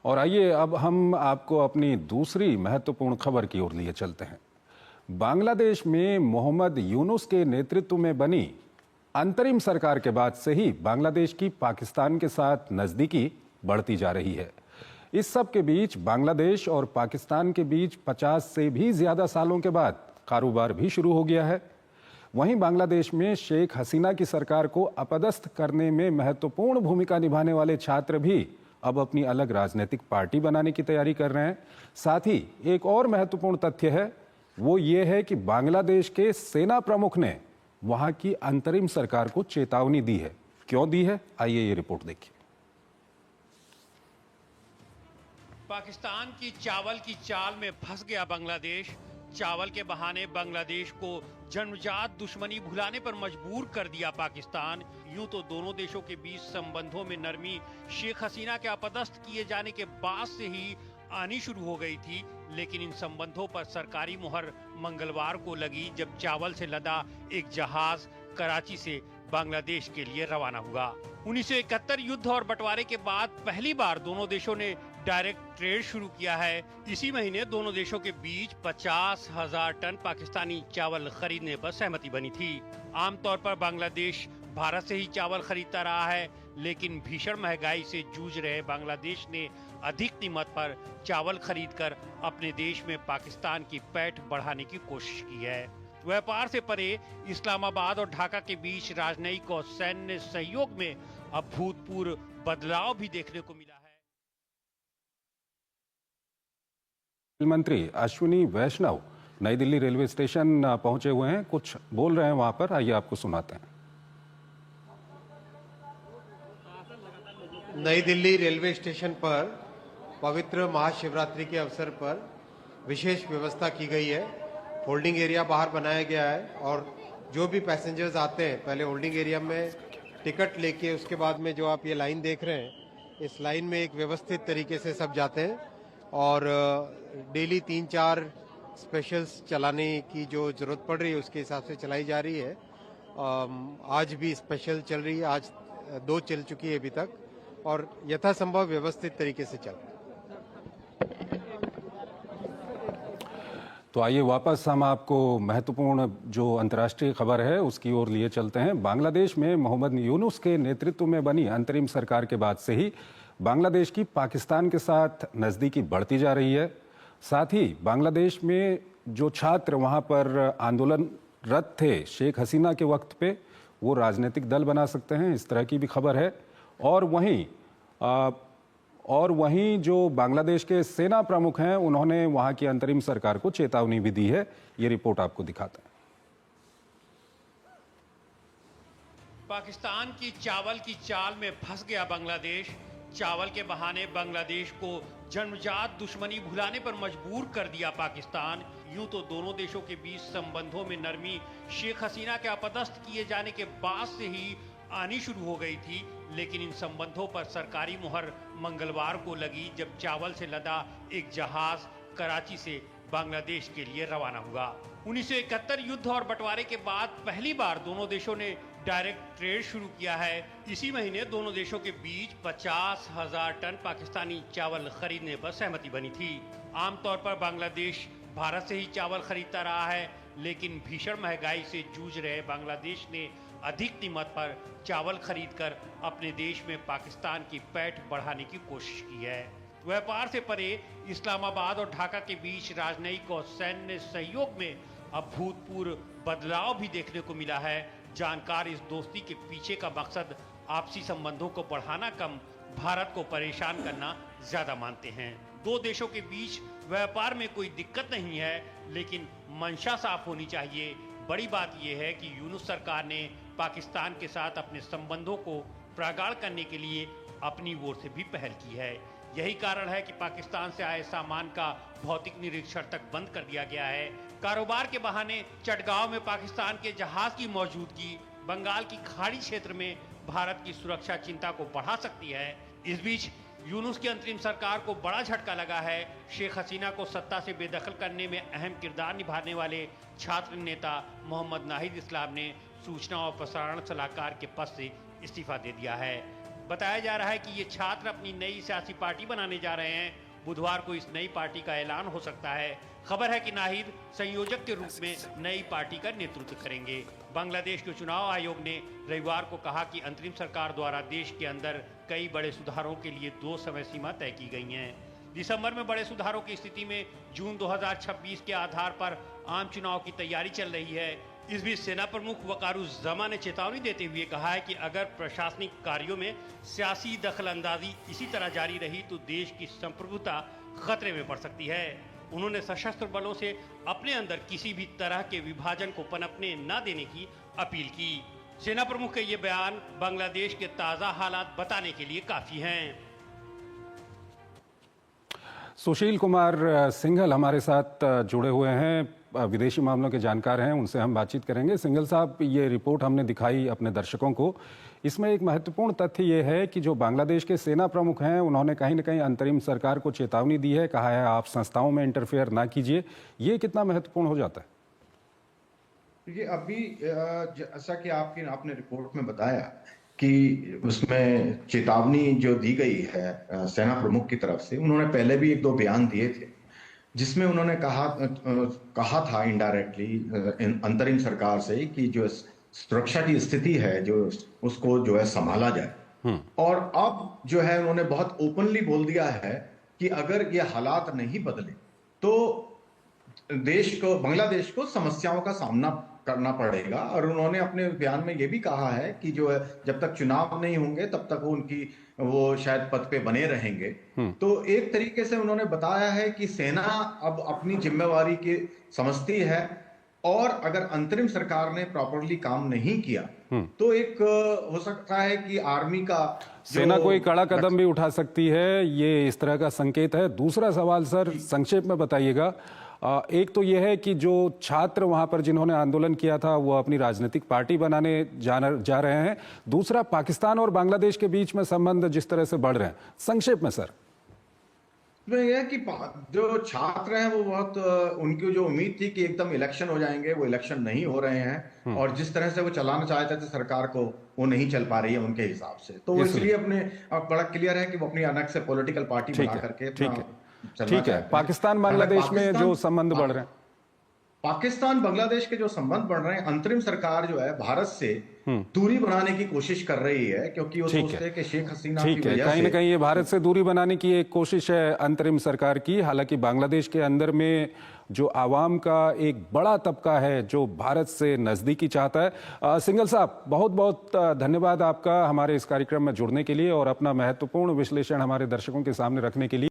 और आइए अब हम आपको अपनी दूसरी महत्वपूर्ण खबर की ओर लिए चलते हैं। बांग्लादेश में मोहम्मद यूनुस के नेतृत्व में बनी अंतरिम सरकार के बाद से ही बांग्लादेश की पाकिस्तान के साथ नजदीकी बढ़ती जा रही है। इस सब के बीच बांग्लादेश और पाकिस्तान के बीच 50 से भी ज्यादा सालों के बाद कारोबार भी शुरू हो गया है। वहीं बांग्लादेश में शेख हसीना की सरकार को अपदस्थ करने में महत्वपूर्ण भूमिका निभाने वाले छात्र भी अब अपनी अलग राजनीतिक पार्टी बनाने की तैयारी कर रहे हैं। साथ ही एक और महत्वपूर्ण तथ्य है, वो ये है कि बांग्लादेश के सेना प्रमुख ने वहां की अंतरिम सरकार को चेतावनी दी है। क्यों दी है, आइए ये रिपोर्ट देखिए। पाकिस्तान की चावल की चाल में फंस गया बांग्लादेश। चावल के बहाने बांग्लादेश को जन्मजात दुश्मनी भुलाने पर मजबूर कर दिया पाकिस्तान। यूं तो दोनों देशों के बीच संबंधों में नरमी शेख हसीना के अपदस्थ किए जाने के बाद से ही आनी शुरू हो गई थी, लेकिन इन संबंधों पर सरकारी मुहर मंगलवार को लगी जब चावल से लदा एक जहाज कराची से बांग्लादेश के लिए रवाना हुआ। 1971 युद्ध और बंटवारे के बाद पहली बार दोनों देशों ने डायरेक्ट ट्रेड शुरू किया है। इसी महीने दोनों देशों के बीच 50,000 टन पाकिस्तानी चावल खरीदने पर सहमति बनी थी। आमतौर पर बांग्लादेश भारत से ही चावल खरीदता रहा है, लेकिन भीषण महंगाई से जूझ रहे बांग्लादेश ने अधिक कीमत पर चावल खरीदकर अपने देश में पाकिस्तान की पैठ बढ़ाने की कोशिश की है। व्यापार से परे इस्लामाबाद और ढाका के बीच राजनयिक और सैन्य सहयोग में अभूतपूर्व बदलाव भी देखने को मिला है। मंत्री अश्विनी वैष्णव नई दिल्ली रेलवे स्टेशन पहुंचे हुए हैं, कुछ बोल रहे हैं वहां पर, आइए आपको सुनाते हैं। नई दिल्ली रेलवे स्टेशन पर पवित्र महाशिवरात्रि के अवसर पर विशेष व्यवस्था की गई है। होल्डिंग एरिया बाहर बनाया गया है और जो भी पैसेंजर्स आते हैं पहले होल्डिंग एरिया में टिकट लेके उसके बाद में जो आप ये लाइन देख रहे हैं, इस लाइन में एक व्यवस्थित तरीके से सब जाते हैं और डेली 3-4 स्पेशल्स चलाने की जो जरूरत पड़ रही है उसके हिसाब से चलाई जा रही है। आज भी स्पेशल चल रही है, आज 2 चल चुकी है अभी तक और यथासंभव व्यवस्थित तरीके से चल रही है। तो आइए वापस हम आपको महत्वपूर्ण जो अंतर्राष्ट्रीय खबर है उसकी ओर लिए चलते हैं। बांग्लादेश में मोहम्मद यूनुस के नेतृत्व में बनी अंतरिम सरकार के बाद से ही बांग्लादेश की पाकिस्तान के साथ नज़दीकी बढ़ती जा रही है। साथ ही बांग्लादेश में जो छात्र वहां पर आंदोलनरत थे शेख हसीना के वक्त पे, वो राजनीतिक दल बना सकते हैं, इस तरह की भी खबर है। और वहीं जो बांग्लादेश के सेना प्रमुख हैं उन्होंने वहां की अंतरिम सरकार को चेतावनी भी दी है। ये रिपोर्ट आपको दिखाता है। पाकिस्तान की चावल की चाल में फंस गया बांग्लादेश। चावल के बहाने बांग्लादेश को जन्मजात दुश्मनी भुलाने पर मजबूर कर दिया पाकिस्तान। यूं तो दोनों देशों के बीच संबंधों में नरमी शेख हसीना के अपदस्थ किए जाने के बाद से ही आनी शुरू हो गई थी, लेकिन इन संबंधों पर सरकारी मुहर मंगलवार को लगी जब चावल से लदा एक जहाज कराची से बांग्लादेश के लिए रवाना हुआ। 1971 युद्ध और बंटवारे के बाद पहली बार दोनों देशों ने डायरेक्ट ट्रेड शुरू किया है। इसी महीने दोनों देशों के बीच 50,000 टन पाकिस्तानी चावल खरीदने पर सहमति बनी थी। आमतौर पर बांग्लादेश भारत से ही चावल खरीदता रहा है, लेकिन भीषण महंगाई से जूझ रहे बांग्लादेश ने अधिक कीमत पर चावल खरीदकर अपने देश में पाकिस्तान की पैठ बढ़ाने की कोशिश की है। व्यापार से परे इस्लामाबाद और ढाका के बीच राजनयिक और सैन्य सहयोग में अभूतपूर्व बदलाव भी देखने को मिला है। जानकार इस दोस्ती के पीछे का मकसद आपसी संबंधों को बढ़ाना कम भारत को परेशान करना ज्यादा मानते हैं। दो देशों के बीच व्यापार में कोई दिक्कत नहीं है, लेकिन मंशा साफ होनी चाहिए। बड़ी बात यह है कि यूनुस सरकार ने पाकिस्तान के साथ अपने संबंधों को प्रगाढ़ करने के लिए अपनी ओर से भी पहल की है। यही कारण है कि पाकिस्तान से आए सामान का भौतिक निरीक्षण तक बंद कर दिया गया है। कारोबार के बहाने चटगांव में पाकिस्तान के जहाज की मौजूदगी बंगाल की खाड़ी क्षेत्र में भारत की सुरक्षा चिंता को बढ़ा सकती है। इस बीच यूनुस की अंतरिम सरकार को बड़ा झटका लगा है। शेख हसीना को सत्ता से बेदखल करने में अहम किरदार निभाने वाले छात्र नेता मोहम्मद नाहिद इस्लाम ने सूचना और प्रसारण सलाहकार के पद से इस्तीफा दे दिया है। बताया जा रहा है कि ये छात्र अपनी नई सियासी पार्टी बनाने जा रहे हैं। बुधवार को इस नई पार्टी का ऐलान हो सकता है। खबर है कि नाहिद संयोजक के रूप में नई पार्टी का नेतृत्व करेंगे। बांग्लादेश के चुनाव आयोग ने रविवार को कहा कि अंतरिम सरकार द्वारा देश के अंदर कई बड़े सुधारों के लिए 2 समय सीमा तय की गई हैं। दिसंबर में बड़े सुधारों की स्थिति में जून 2026 के आधार पर आम चुनाव की तैयारी चल रही है। इस बीच सेना प्रमुख वकारुज्जमा ने चेतावनी देते हुए कहा है कि अगर प्रशासनिक कार्यों में सियासी दखलंदाजी इसी तरह जारी रही तो देश की संप्रभुता खतरे में पड़ सकती है। उन्होंने सशस्त्र बलों से अपने अंदर किसी भी तरह के विभाजन को पनपने न देने की अपील की। सेना प्रमुख के ये बयान बांग्लादेश के ताजा हालात बताने के लिए काफी हैं। सुशील कुमार सिंघल हमारे साथ जुड़े हुए हैं, विदेशी मामलों के जानकार हैं, उनसे हम बातचीत करेंगे। सिंघल साहब, ये रिपोर्ट हमने दिखाई अपने दर्शकों को। इसमें एक महत्वपूर्ण तथ्य ये है कि जो बांग्लादेश के सेना प्रमुख हैं उन्होंने कहीं न कहीं अंतरिम सरकार को चेतावनी दी है, कहा है आप संस्थाओं में इंटरफेयर ना कीजिए। ये कितना महत्वपूर्ण हो जाता है? देखिए, अभी जैसा कि आपने रिपोर्ट में बताया कि उसमें चेतावनी जो दी गई है सेना प्रमुख की तरफ से, उन्होंने पहले भी 1-2 बयान दिए थे जिसमें उन्होंने कहा था इनडायरेक्टली अंतरिम सरकार से कि जो सुरक्षा की स्थिति है जो उसको जो है संभाला जाए। और अब जो है उन्होंने बहुत ओपनली बोल दिया है कि अगर ये हालात नहीं बदले तो बांग्लादेश को समस्याओं का सामना करना पड़ेगा। और उन्होंने अपने बयान में ये भी कहा है कि जो है जब तक चुनाव नहीं होंगे तब तक वो शायद पद पे बने रहेंगे। तो एक तरीके से उन्होंने बताया है कि सेना अब अपनी जिम्मेवारी की समझती है और अगर अंतरिम सरकार ने प्रॉपरली काम नहीं किया तो एक हो सकता है कि आर्मी का सेना कोई कड़ा कदम भी उठा सकती है, ये इस तरह का संकेत है। दूसरा सवाल सर, संक्षेप में बताइएगा। एक तो यह है कि जो छात्र वहां पर जिन्होंने आंदोलन किया था वो अपनी राजनीतिक पार्टी बनाने जा रहे हैं। दूसरा, पाकिस्तान और बांग्लादेश के बीच में संबंध जिस तरह से बढ़ रहे हैं, संक्षेप में सर। यह है कि जो छात्र हैं वो बहुत उनकी जो उम्मीद थी कि एकदम इलेक्शन हो जाएंगे, वो इलेक्शन नहीं हो रहे हैं और जिस तरह से वो चलाना चाहते थे सरकार को वो नहीं चल पा रही है उनके हिसाब से। तो वो इसलिए अपने बड़ा क्लियर है कि वो अपनी अलग से पॉलिटिकल पार्टी बना करके ठीक है। पाकिस्तान बांग्लादेश में जो संबंध बढ़ रहे हैं, पाकिस्तान बांग्लादेश के जो संबंध बढ़ रहे हैं, अंतरिम सरकार जो है भारत से दूरी बनाने की कोशिश कर रही है क्योंकि वो सोचते हैं कि शेख हसीना की वजह से कहीं ना कहीं ये भारत से दूरी बनाने की एक कोशिश है अंतरिम सरकार की। हालांकि बांग्लादेश के अंदर में जो आवाम का एक बड़ा तबका है जो भारत से नजदीकी चाहता है। सिंघल साहब, बहुत बहुत धन्यवाद आपका हमारे इस कार्यक्रम में जुड़ने के लिए और अपना महत्वपूर्ण विश्लेषण हमारे दर्शकों के सामने रखने के लिए।